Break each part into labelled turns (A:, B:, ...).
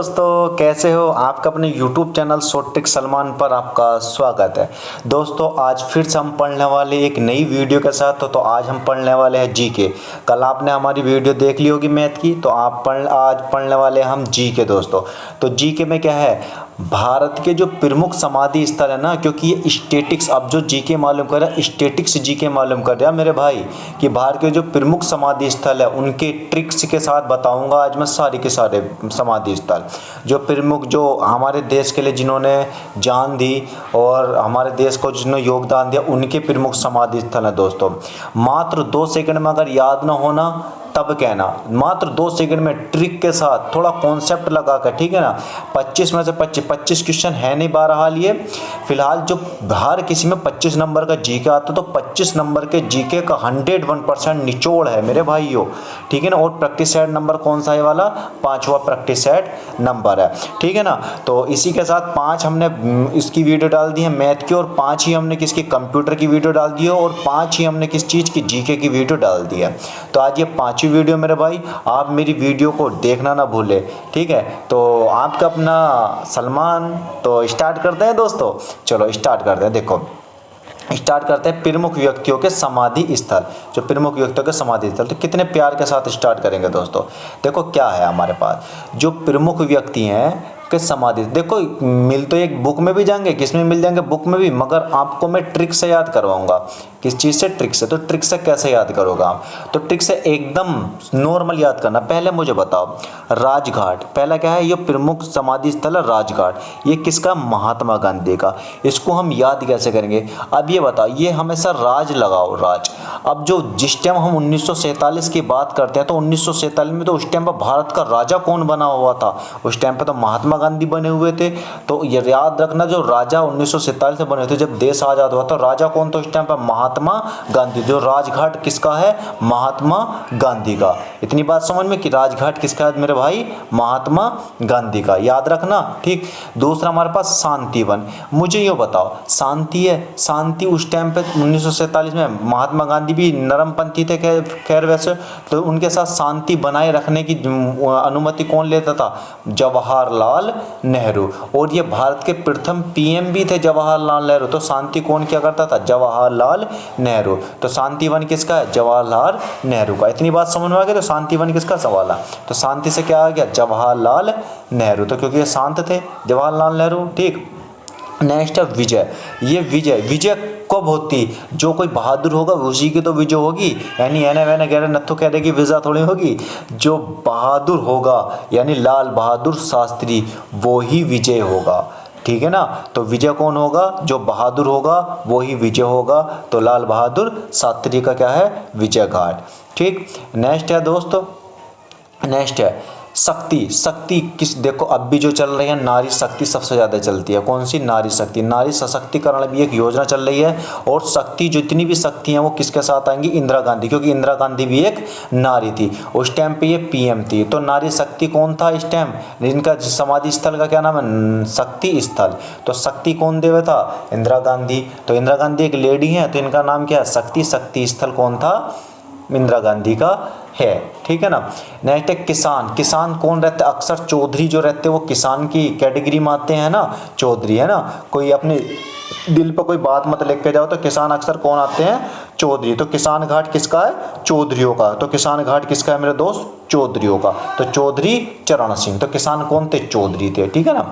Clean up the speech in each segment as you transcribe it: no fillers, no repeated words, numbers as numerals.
A: दोस्तों कैसे हो। आपका अपने YouTube channel short trick Salman पर आपका स्वागत है। दोस्तों आज फिर से हम पढ़ने वाले एक नई वीडियो के साथ। तो आज हम पढ़ने वाले हैं जीके। कल आपने हमारी वीडियो देख ली होगी मैथ की, तो आज पढ़ने वाले हैं हम जीके। दोस्तों तो जीके में क्या है, भारत के जो प्रमुख समाधि स्थल है ना, क्योंकि ये स्टेटिक्स, अब जो जीके मालूम कर रहा है स्टेटिक्स जीके मालूम कर रहा है मेरे भाई, कि भारत के जो प्रमुख समाधि स्थल है उनके ट्रिक्स के साथ बताऊंगा आज मैं सारे के सारे समाधि स्थल जो प्रमुख, जो हमारे देश के लिए जिन्होंने जान दी और हमारे देश को जिन्होंने योगदान दिया, उनके प्रमुख समाधि स्थल है। दोस्तों मात्र 2 सेकंड में अगर याद ना होना तब कहना, मात्र 2 सेकंड में ट्रिक के साथ थोड़ा कॉन्सेप्ट लगा कर, ठीक है ना। 25 में से 25 क्वेश्चन है नहीं बहरहाल ये फिलहाल, जो हर किसी में 25 नंबर का जीके आता, तो 25 नंबर के जीके का 101% निचोड़ है मेरे भाइयों, ठीक है ना। और प्रैक्टिस सेट नंबर कौन सा है वाला, 5वां प्रैक्टिस सेट नंबर है, ठीक है ना। तो इसी के साथ 5 हमने इसकी वीडियो डाल दी है मैथ की, और 5 ही हमने किसकी कंप्यूटर की वीडियो डाल दी है, और 5 ही हमने किस चीज़ की जीके की वीडियो डाल दी है। तो आज ये 5 वीडियो मेरे भाई, आप मेरी वीडियो को देखना ना भूले, ठीक है। तो आपका अपना सलमान, तो स्टार्ट करते हैं दोस्तों। चलो स्टार्ट करते हैं। देखो स्टार्ट करते हैं प्रमुख व्यक्तियों के समाधि स्थल। जो प्रमुख व्यक्तियों के समाधि स्थल, तो कितने प्यार के साथ स्टार्ट करेंगे दोस्तों। देखो क्या है हमारे पास, जो प्रमुख व्यक्ति हैं के समाधि, देखो मिल तो एक बुक में भी जाएंगे, किसमें मिल जाएंगे, बुक में भी, मगर आपको मैं ट्रिक से याद करवाऊंगा। किस चीज़ से, ट्रिक से। तो ट्रिक से कैसे याद करोगे आप, तो ट्रिक से एकदम नॉर्मल याद करना। पहले मुझे बताओ, राजघाट पहला क्या है, ये प्रमुख समाधि स्थल है राजघाट, ये किसका, महात्मा गांधी का। इसको हम याद कैसे करेंगे, अब ये बताओ, ये हमेशा राज लगाओ, राज। अब जो जिस टाइम हम 1947 की बात करते हैं, तो 1947 में तो उस टाइम पर भारत का राजा कौन बना हुआ था, उस टाइम पर तो महात्मा गांधी बने हुए थे। तो ये याद रखना, जो राजा 1947 से बने थे, जब देश आजाद हुआ तो राजा कौन था उस टाइम पर, महात्मा गांधी। जो राजघाट किसका है, महात्मा गांधी का। इतनी बात समझ में कि राजघाट किसका है मेरे भाई, महात्मा गांधी का, याद रखना, ठीक। दूसरा हमारे पास शांति वन। मुझे ये बताओ, शांति है, शांति उस टाइम पे 1947 में महात्मा गांधी भी नरमपंथी थे खैर वैसे, तो उनके साथ शांति बनाए रखने की अनुमति कौन लेता था, जवाहरलाल नेहरू। और ये भारत के प्रथम पीएम भी थे जवाहरलाल नेहरू। तो शांति कौन क्या करता था, जवाहरलाल नेहरू। तो शांति वन किसका है, जवाहरलाल नेहरू का। इतनी बात समझ में आ गई। तो शांति वन किसका सवाल है, तो शांति से क्या आ गया, जवाहरलाल नेहरू। तो क्योंकि ये शांत थे जवाहरलाल नेहरू, ठीक। नेक्स्ट है विजय। ये विजय कब होती, जो कोई बहादुर होगा उसी की तो विजय होगी, यानी एने वैने गहरे नत्थों कह देगी विजय थोड़ी होगी। जो बहादुर होगा यानी लाल बहादुर शास्त्री, वो ही विजय होगा, ठीक है ना। तो विजय कौन होगा, जो बहादुर होगा वो ही विजय होगा। तो लाल बहादुर शास्त्री का क्या है, विजय घाट, ठीक। नेक्स्ट है दोस्तों, नेक्स्ट है शक्ति किस, देखो अब भी जो चल रही है नारी शक्ति सबसे ज़्यादा चलती है। कौन सी, नारी शक्ति। नारी सशक्तिकरण भी एक योजना चल रही है, और शक्ति जितनी भी शक्ति हैं वो किसके साथ आएंगी, इंदिरा गांधी, क्योंकि इंदिरा गांधी भी एक नारी थी उस टाइम पे, ये पीएम थी। तो नारी शक्ति कौन था इस टाइम, इनका समाधि स्थल का क्या नाम है, शक्ति स्थल। तो शक्ति कौन देवे था, इंदिरा गांधी। तो इंदिरा गांधी एक लेडी है, तो इनका नाम क्या है, शक्ति स्थल कौन था, इंदिरा गांधी का है, ठीक है ना। नेक्स्ट है किसान कौन रहते, अक्सर चौधरी जो रहते हैं वो किसान की कैटेगरी में आते हैं ना, चौधरी, है ना। कोई अपने दिल पर कोई बात मत लिख के जाओ, तो किसान अक्सर कौन आते हैं, चौधरी। तो किसान घाट किसका है, चौधरियों का। तो किसान घाट किसका है मेरे दोस्त, चौधरियों का। तो चौधरी चरण सिंह, तो किसान कौन थे, चौधरी थे, ठीक है ना।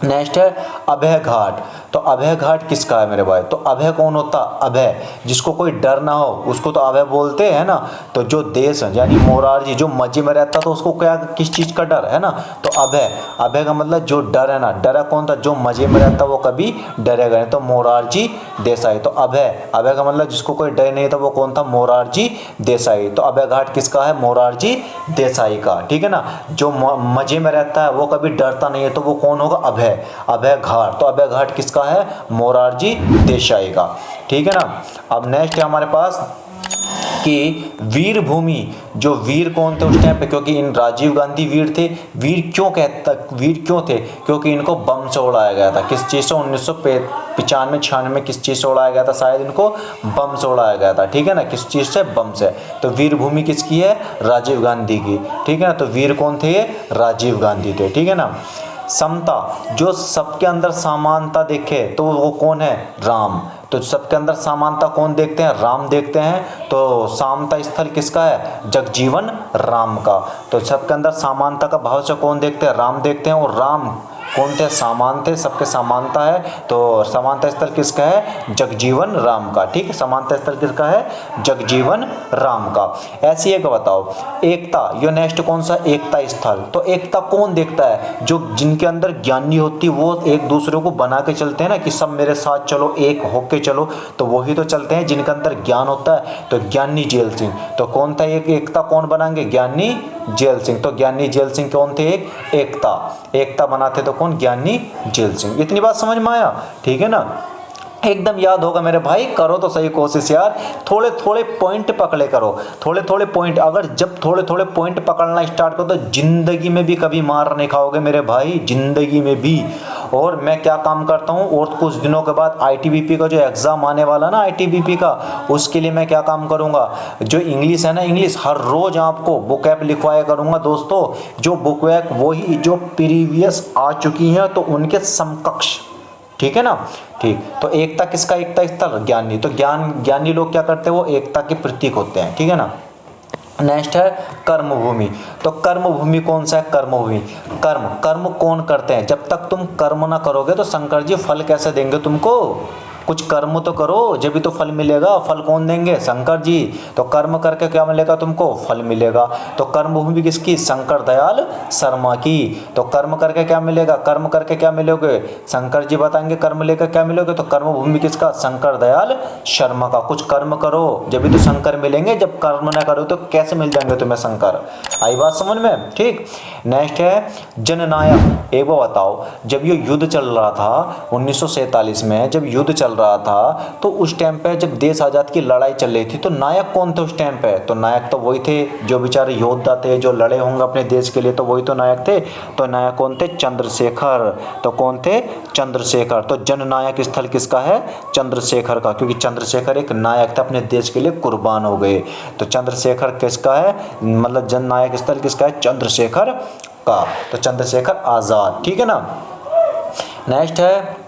A: नेक्स्ट है अभय घाट। तो अभय घाट किसका है मेरे भाई, तो अभय कौन होता, अभय जिसको कोई डर ना हो उसको तो अभय बोलते हैं ना। तो जो देश यानी मोरारजी जो मजे में रहता तो उसको क्या, किस चीज़ का डर है ना। तो अभय का मतलब जो डर है ना, डरा कौन था, जो मजे में रहता वो कभी डरेगा नहीं। तो मोरारजी देसाई। तो अभय का मतलब जिसको कोई डर नहीं था वो कौन था, मोरारजी देसाई। तो अभय घाट किसका है, मोरारजी देसाई का, ठीक है ना। जो मजे में रहता है वो कभी डरता नहीं है, तो वो कौन होगा, अभय घाट। तो अभय घाट किसका है, मोरारजी देसाई का, ठीक है ना। अब नेक्स्ट है हमारे पास कि वीर भूमि। जो वीर कौन थे उस टाइम पे, क्योंकि इन राजीव गांधी वीर थे। वीर क्यों थे, क्योंकि इनको बम से उड़ाया गया था। किस चीज़ से, 95-96 में किस चीज़ से उड़ाया गया था, शायद इनको बम से उड़ाया गया था, ठीक है ना, किस चीज़ से, बम से। तो वीर भूमि किसकी है, राजीव गांधी की, ठीक है ना। तो वीर कौन थे, ये राजीव गांधी थे, ठीक है ना। समता, जो सबके अंदर समानता देखे तो वो कौन है, राम। तो सबके अंदर समानता कौन देखते हैं, राम देखते हैं। तो समता स्थल किसका है, जगजीवन राम का। तो सबके अंदर समानता का भाव से कौन देखते हैं, राम देखते हैं। और राम कौन थे, समान थे, सबके समानता है। तो समानता स्थल किसका है, जगजीवन राम का, ठीक है। समानता स्थल किसका है, जगजीवन राम का। ऐसी एक बताओ, एकता, यो नेक्स्ट कौन सा, एकता स्थल। तो एकता कौन देखता है, जो जिनके अंदर ज्ञानी होती वो एक दूसरे को बना के चलते हैं ना, कि सब मेरे साथ चलो, एक होके चलो, तो वही तो चलते हैं जिनके अंदर ज्ञान होता है। तो ज्ञानी जेल सिंह, तो कौन था एक एकता, कौन बनाएंगे, ज्ञानी जेल सिंह। तो ज्ञानी जेल सिंह कौन थे, एक एकता बनाते तो कौन, ज्ञानी जेल सिंह। इतनी बात समझ में आया, ठीक है ना, एकदम याद होगा मेरे भाई। करो तो सही कोशिश यार, थोड़े थोड़े पॉइंट पकड़े करो, थोड़े थोड़े पॉइंट। अगर जब थोड़े थोड़े पॉइंट पकड़ना स्टार्ट करो तो जिंदगी में भी कभी मार नहीं खाओगे मेरे भाई, जिंदगी में भी। और मैं क्या काम करता हूँ, और कुछ दिनों के बाद ITBP का जो एग्ज़ाम आने वाला ना, ITBP का, उसके लिए मैं क्या काम करूँगा, जो इंग्लिश है ना, इंग्लिश हर रोज़ आपको बुक ऐप लिखवाया करूँगा दोस्तों। जो बुक ऐप वही जो प्रीवियस आ चुकी हैं, तो उनके समकक्ष, ठीक है ना, ठीक। तो एकता किसका, एकता स्थल ज्ञानी। तो ज्ञानी लोग क्या करते हैं, वो एकता के प्रतीक होते हैं, ठीक है ना। नेक्स्ट है कर्मभूमि। तो कर्मभूमि कौन सा है, कर्मभूमि, कर्म कौन करते हैं। जब तक तुम कर्म ना करोगे तो शंकर जी फल कैसे देंगे तुमको, कुछ कर्म तो करो जब भी तो फल मिलेगा। फल कौन देंगे, शंकर जी। तो कर्म करके क्या मिलेगा तुमको, फल मिलेगा। तो कर्मभूमि किसकी, शंकर दयाल शर्मा की। तो कर्म करके क्या मिलेगा, कर्म करके क्या मिलोगे, शंकर जी बताएंगे कर्म लेकर क्या मिलोगे। तो कर्मभूमि किसका, शंकर दयाल शर्मा का। कुछ कर्म करो जब भी तो शंकर मिलेंगे, जब कर्म ना करो तो कैसे मिल जाएंगे तुम्हें शंकर। आई बात समझ में, ठीक। नेक्स्ट है जननायक। एक बार बताओ, जब ये युद्ध चल रहा था 1947 में, जब युद्ध चल रहा था तो उस टाइम पे जब देश आजाद की लड़ाई चल रही थी, तो नायक कौन थे उस टाइम पे। तो नायक तो वही थे जो बेचारे योद्धा थे, जो लड़े होंगे अपने देश के लिए, तो वही तो नायक थे। तो नायक कौन थे, चंद्रशेखर। तो कौन थे, चंद्रशेखर। तो जननायक स्थल किसका है, चंद्रशेखर का, क्योंकि चंद्रशेखर एक नायक था, अपने देश के लिए कुर्बान हो गए। तो चंद्रशेखर किसका है, मतलब जननायक स्थल किसका है, चंद्रशेखर का। तो चंद्रशेखर आजाद, ठीक है ना। नेक्स्ट है,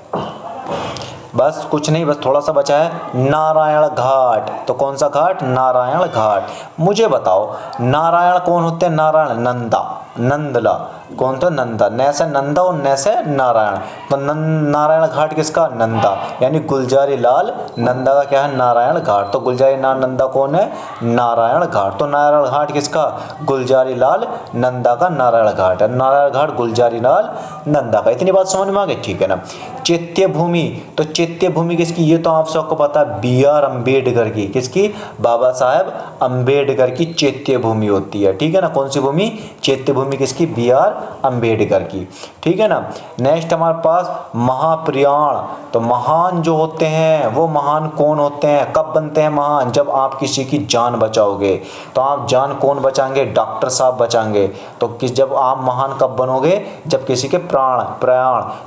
A: बस कुछ नहीं, बस थोड़ा सा बचा है, नारायण घाट। तो कौन सा घाट, नारायण घाट। मुझे बताओ नारायण कौन होते हैं, नारायण नंदा, नंदला कौन था, नंदा। न से नंदा और न से नारायण। तो नारायण घाट किसका, नंदा, यानी गुलजारी लाल नंदा का क्या है, नारायण घाट। तो गुलजारी लाल नंदा कौन है, नारायण घाट। तो नारायण घाट किसका, गुलजारी लाल नंदा का नारायण घाट है। नारायण घाट गुलजारी लाल नंदा का। इतनी बात समझ में आ गई, ठीक है ना। चैत्य भूमि। तो चैत्य भूमि किसकी, ये तो आप सबको पता है, BR अम्बेडकर की। किसकी, बाबा साहेब अम्बेडकर की चैत्य भूमि होती है, ठीक है ना। कौन सी भूमि, चैत्य भूमि किसकी, BR अम्बेडकर की, ठीक है ना। नेक्स्ट हमारे पास महाप्राण। तो महान जो होते हैं वो महान कौन होते हैं, कब बनते हैं महान, जब आप किसी की जान बचाओगे। तो आप जान कौन बचाएंगे, डॉक्टर साहब बचाएंगे। तो किस, जब आप महान कब बनोगे, जब किसी के प्राण,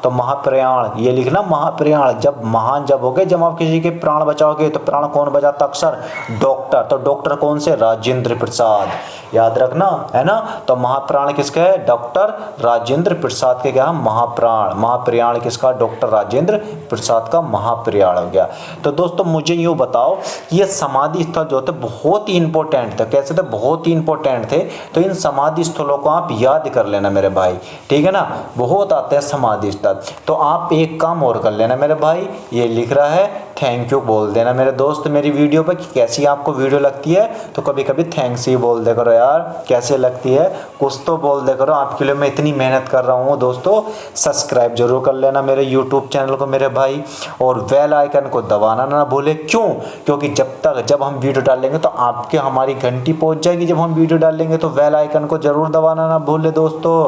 A: तो महाप्राण, ये लिखना महाप्राण, जब महान जब होगे जब आप किसी के प्राण बचाओगे। तो प्राण कौन बचाता, अक्सर डॉक्टर। तो डॉक्टर कौन से, राजेंद्र प्रसाद, याद रखना है ना। तो महाप्राण किसका है, डॉक्टर राजेंद्र प्रसाद के क्या, महाप्राण। महाप्राण किसका, डॉक्टर राजेंद्र प्रसाद का महाप्राण हो गया। तो दोस्तों मुझे यूँ बताओ, ये समाधि स्थल जो थे बहुत ही इंपॉर्टेंट थे। कैसे थे, बहुत ही इंपॉर्टेंट थे। तो इन समाधि स्थलों को आप याद कर लेना मेरे भाई, ठीक है ना। बहुत आते हैं समाधि स्थल। तो आप एक काम और कर लेना मेरे भाई, ये लिख रहा है थैंक यू बोल देना मेरे दोस्त मेरी वीडियो पर, कि कैसी आपको वीडियो लगती है। तो कभी कभी थैंक्स ही बोल दे करो यार, कैसे लगती है कुछ तो बोल दे करो। आपके लिए मैं इतनी मेहनत कर रहा हूँ दोस्तों। सब्सक्राइब जरूर कर लेना मेरे यूट्यूब चैनल को मेरे भाई, और बेल आइकन को दबाना ना भूले। क्यों, क्योंकि जब हम वीडियो डालेंगे तो आपके हमारी घंटी पहुँच जाएगी। जब हम वीडियो डालेंगे तो बेल आइकन को जरूर दबाना ना भूले दोस्तों।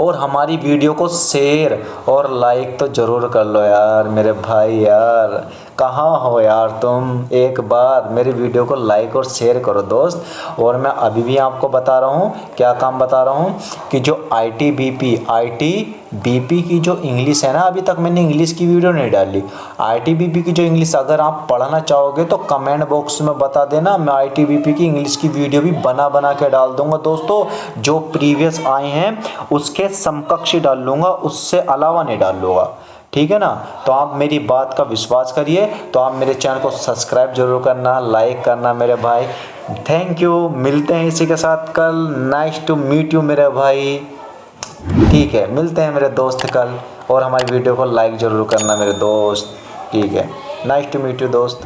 A: और हमारी वीडियो को शेयर और लाइक तो ज़रूर कर लो यार मेरे भाई यार। कहाँ हो यार तुम? एक बार मेरी वीडियो को लाइक और शेयर करो दोस्त। और मैं अभी भी आपको बता रहा हूँ, क्या काम बता रहा हूँ कि जो ITBP की जो इंग्लिश है ना, अभी तक मैंने इंग्लिश की वीडियो नहीं डाली। ITBP की जो इंग्लिश अगर आप पढ़ना चाहोगे तो कमेंट बॉक्स में बता देना, मैं ITBP की इंग्लिश की वीडियो भी बना के डाल दूंगा दोस्तों। जो प्रीवियस आए हैं उसके समकक्ष ही डाल लूँगा, उससे अलावा नहीं डाल लूँगा, ठीक है ना। तो आप मेरी बात का विश्वास करिए, तो आप मेरे चैनल को सब्सक्राइब जरूर करना, लाइक करना मेरे भाई। थैंक यू, मिलते हैं इसी के साथ कल। नाइस टू मीट यू मेरे भाई। ठीक है, मिलते हैं मेरे दोस्त कल, और हमारी वीडियो को लाइक ज़रूर करना मेरे दोस्त। ठीक है, नाइस टू मीट यू दोस्त।